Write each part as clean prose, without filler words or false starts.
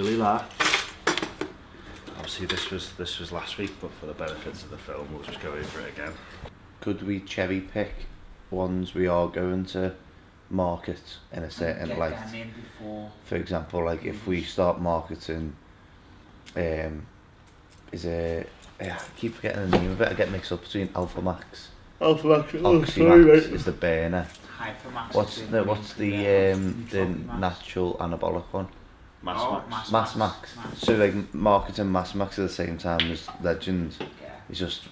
Willy like. Obviously this was last week, but for the benefits of the film, we'll just go over it again. Could we cherry pick ones we are going to market in a certain light? For example, like if we start marketing, is it? I keep forgetting the name of it. I get mixed up between Alpha Max. Oxymax is the burner. What's the natural anabolic one? Mass Max. So like marketing Mass Max at the same time as Legend is just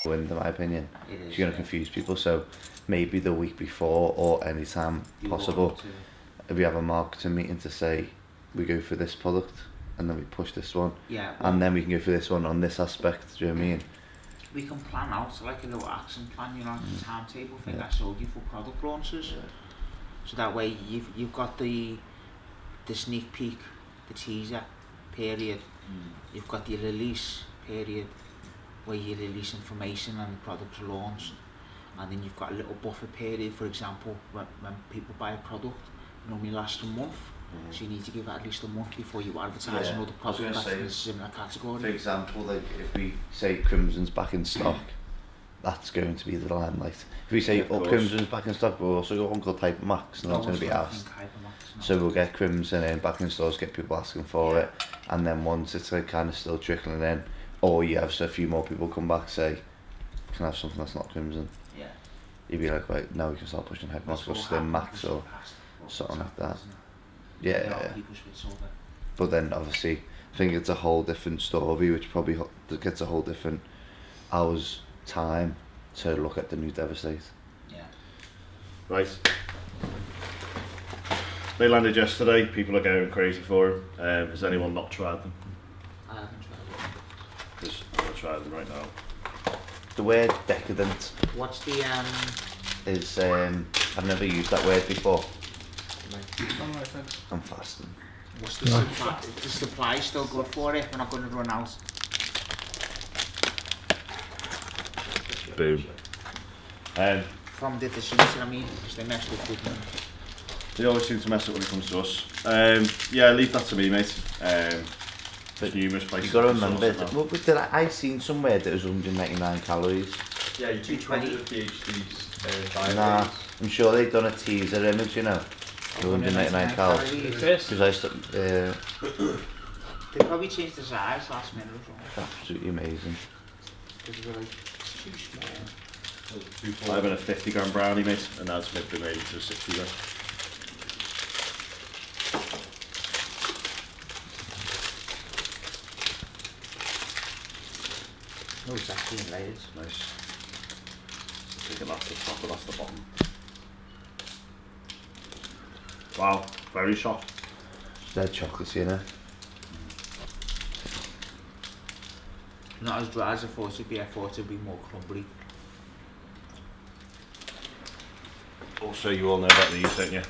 in my opinion. You're going to confuse people. So maybe the week before or any time possible, if we have a marketing meeting to say we go for this product and then we push this one, and then we can go for this one on this aspect. Do you know what I mean? We can plan out like a little action plan, you know, like the timetable thing I showed you for product launches. So that way you've got the sneak peek, the teaser period. You've got the release period where you release information and the product's launched, and then you've got a little buffer period. For example, when people buy a product, it normally lasts a month. So you need to give it at least a month before you advertise another product that's in a similar category. For example, like if we say Crimson's back in stock, that's going to be the limelight. If we say Crimson's back in stock, we'll also got one called Type Max, and that's going to be asked. So we'll get Crimson in back in stores, get people asking for it, and then once it's like kind of still trickling in, or you have a few more people come back say, can I have something that's not Crimson? You'd be like, right, now we can start pushing Hyper Max or Slim Max or something like that. Yeah. But then obviously I think it's a whole different story, which probably gets a whole different hours time to look at the new Devastate. Right. They landed yesterday, people are going crazy for them. Has anyone not tried them? I haven't tried them. Because I'm going to try them right now. The word decadent What's the is I've never used that word before. I'm fasting. What's the supply? Is the supply still good for it? We're not going to run out. Boom. From the distribution, I mean, because they mess with people. They always seem to mess up when it comes to us. Yeah, leave that to me, mate. There's numerous places. You got to remember, I seen somewhere that it was 199 calories. Yeah, you 220 PhDs. Nah, I'm sure they've done a teaser image, you know. 199 calories. Because I They probably changed the size last minute or something. Absolutely amazing. Because they were like too small. I have a 50 gram brownie, mate, and that's been made into a 60 gram. No, it's actually in layers. Nice. I think that's the top, but that's the bottom. Wow, very soft. Dead chocolate, you know. Not as dry as I thought it'd be. I thought it'd be more crumbly. Also, you all know about these, don't you?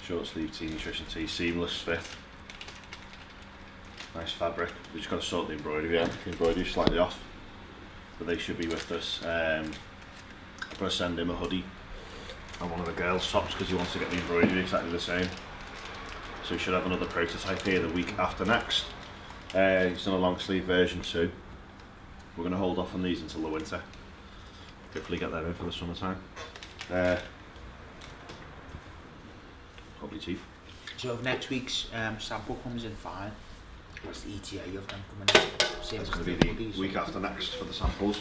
Short sleeve tnutrition tee, seamless fit. Nice fabric. We just got to sort the embroidery out. The embroidery's slightly off, but they should be with us. I'm going to send him a hoodie and one of the girls' tops because he wants to get the embroidery exactly the same. So we should have another prototype here the week after next. He's done a long sleeve version too. We're going to hold off on these until the winter. Hopefully get them in for the summertime. Probably cheap. So if next week's sample comes in fine, what's the ETA of them coming in? It's going to be the week after next for the samples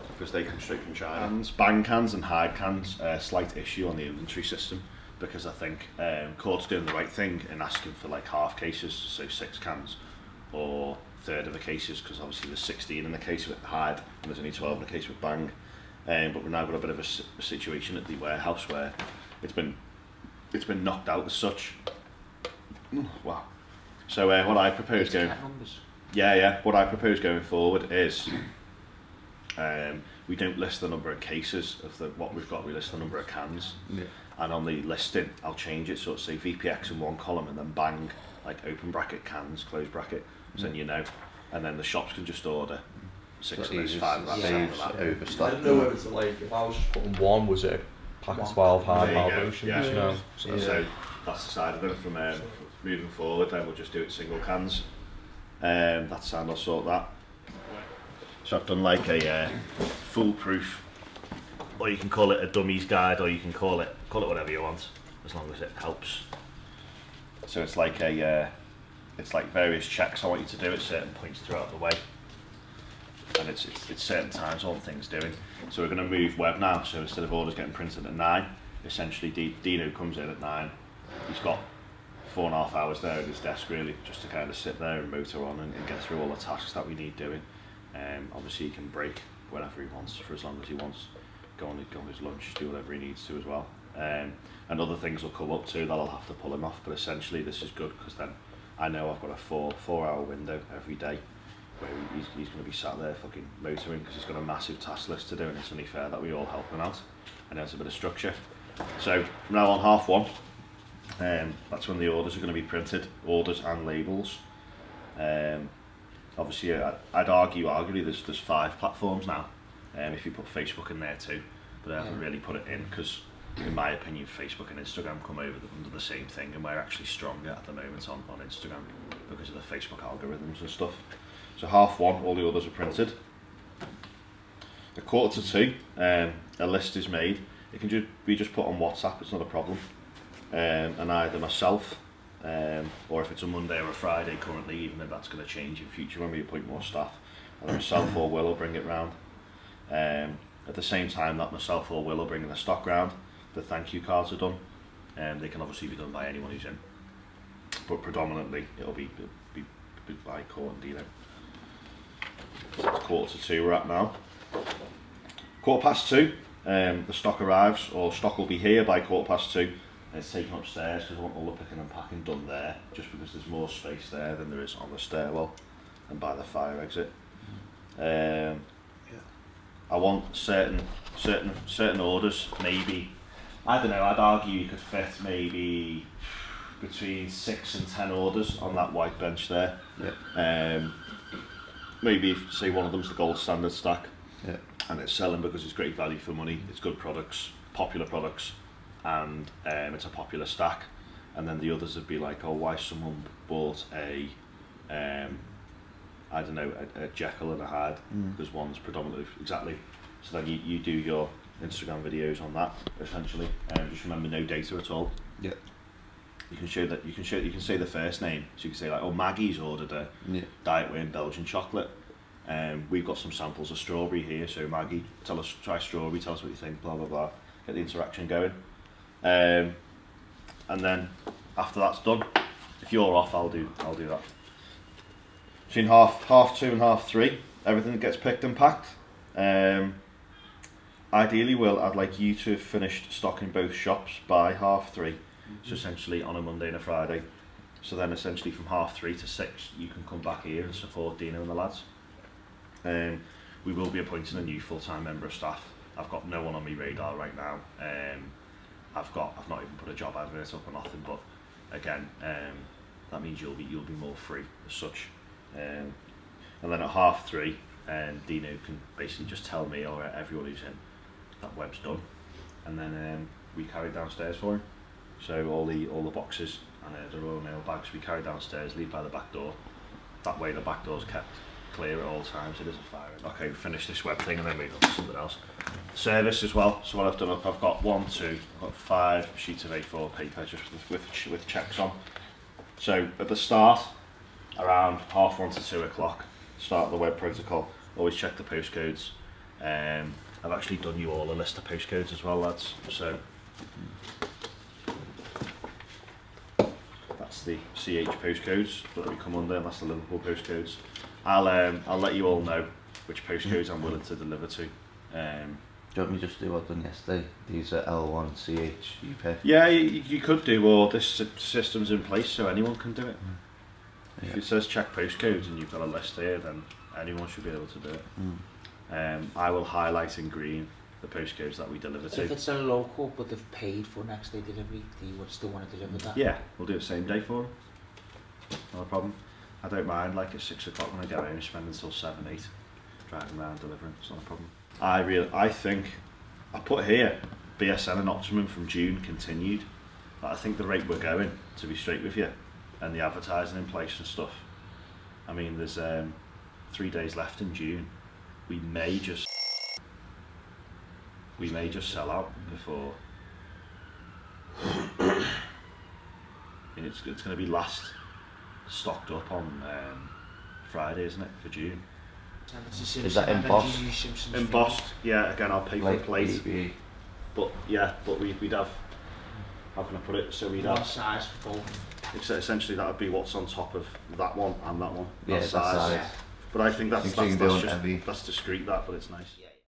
because they come straight from China. Bang cans and hide cans, slight issue on the inventory system because I think Court's doing the right thing in asking for like half cases, so 6 cans, or third of the cases because obviously there's 16 in the case with hide and there's only 12 in the case with Bang. But we've now got a bit of a situation at the warehouse where it's been knocked out as such. Wow. So what I propose going, what I propose going forward is we don't list the number of cases of what we've got. We list the number of cans, and on the listing I'll change it so it'll say VPX in one column and then Bang like open bracket cans, close bracket, so then you know, and then the shops can just order 6 So of those, you 5 of that, just 7 save of that. I overstock. don't know whether to like, if I was just putting one, was it pack of 12 hard There you go, pounds, yeah. you know? So that's the side of it. From moving forward, then we'll just do it single cans. That's sound, I'll sort that. So I've done like a foolproof, or you can call it a dummies guide, or you can call it whatever you want, as long as it helps. So it's like it's like various checks I want you to do at certain points throughout the way, and it's certain times all the things doing. So we're going to move web now. So instead of orders getting printed at 9, essentially Dino comes in at 9. He's got 4.5 hours there at his desk really, just to kind of sit there and motor on and get through all the tasks that we need doing. Obviously he can break whenever he wants, for as long as he wants, go on his lunch, do whatever he needs to as well. And other things will come up too that I'll have to pull him off, but essentially this is good because then I know I've got a 4 hour window every day where he's going to be sat there fucking motoring, because he's got a massive task list to do, and it's only fair that we all help him out and there's a bit of structure. So from now on, 1:30, that's when the orders are going to be printed, orders and labels. Obviously I'd arguably there's 5 platforms now, if you put Facebook in there too, but I haven't really put it in because in my opinion Facebook and Instagram come over under the same thing, and we're actually stronger at the moment on Instagram because of the Facebook algorithms and stuff. So 1:30, all the orders are printed. 1:45, a list is made. It can be just put on WhatsApp, it's not a problem. And either myself, or if it's a Monday or a Friday currently, even though that's going to change in future when we appoint more staff, either myself or Will will bring it round. At the same time that myself or Will will bring the stock round, the thank you cards are done. They can obviously be done by anyone who's in, but predominantly it'll be by Court and Dino. So it's 1:45 we're at now. 2:15, the stock arrives, or stock will be here by 2:15. It's taken upstairs because I want all the picking and packing done there, just because there's more space there than there is on the stairwell and by the fire exit. I want certain orders, maybe, I don't know, I'd argue you could fit maybe between 6 and 10 orders on that white bench there. Maybe say one of them's the gold standard stack, and it's selling because it's great value for money, it's good products, popular products, and it's a popular stack. And then the others would be like, oh, why someone bought a I don't know, a Jekyll and a Hyde, because one's predominantly exactly. So then you do your Instagram videos on that essentially, just remember no data at all. You can say the first name, so you can say like, oh, Maggie's ordered a diet weight Belgian chocolate. We've got some samples of strawberry here, so Maggie, try strawberry, tell us what you think, blah blah blah. Get the interaction going. And then after that's done, if you're off, I'll do that. Between half 2 and 3, everything gets picked and packed. Ideally, I'd like you to have finished stocking both shops by 3:30. So essentially on a Monday and a Friday. So then essentially from 3:30 to 6, you can come back here and support Dino and the lads. We will be appointing a new full-time member of staff. I've got no one on my radar right now. I've not even put a job advert up or nothing, but again, that means you'll be more free as such. And then at 3:30, Dino can basically just tell me or everyone who's in that web's done, and then we carry it downstairs for him. So all the boxes and the Royal Mail bags we carry downstairs, leave by the back door. That way the back door's kept clear at all times. It isn't fire. Okay, we finish this web thing and then move on to something else. Service as well. So what I've done, I've got 5 sheets of A4 paper just with checks on. So at the start, around 1:30 to 2 o'clock, start the web protocol. Always check the postcodes. I've actually done you all a list of postcodes as well, lads. So that's the CH postcodes that we come under, and that's the Liverpool postcodes. I'll let you all know which postcodes I'm willing to deliver to. Do you want me just to do what I've done yesterday? These are L1, CH, UK. Yeah, you could do, or this system's in place so anyone can do it. If it says check postcodes and you've got a list here, then anyone should be able to do it. I will highlight in green the postcodes that we deliver to. If it's a local but they've paid for next day delivery, do you still want to deliver that? Yeah, we'll do it same day for them. Not a problem. I don't mind, like at 6 o'clock when I get home, spend until 7, 8 driving around delivering, it's not a problem. I think, I put here, BSN and Optimum from June continued. I think the rate we're going, to be straight with you, and the advertising in place and stuff, I mean, there's 3 days left in June. We may just sell out before. And it's going to be last stocked up on Friday, isn't it, for June? Is that embossed? Embossed, yeah. Again, I'll pay for the plate. BB. But yeah, but we'd have. How can I put it? So we'd One have. size for both. Essentially, that would be what's on top of that one and that one. Yeah, That's that's size. size. But I think I think you can do it heavy. that's discreet, that, but it's nice. Yeah.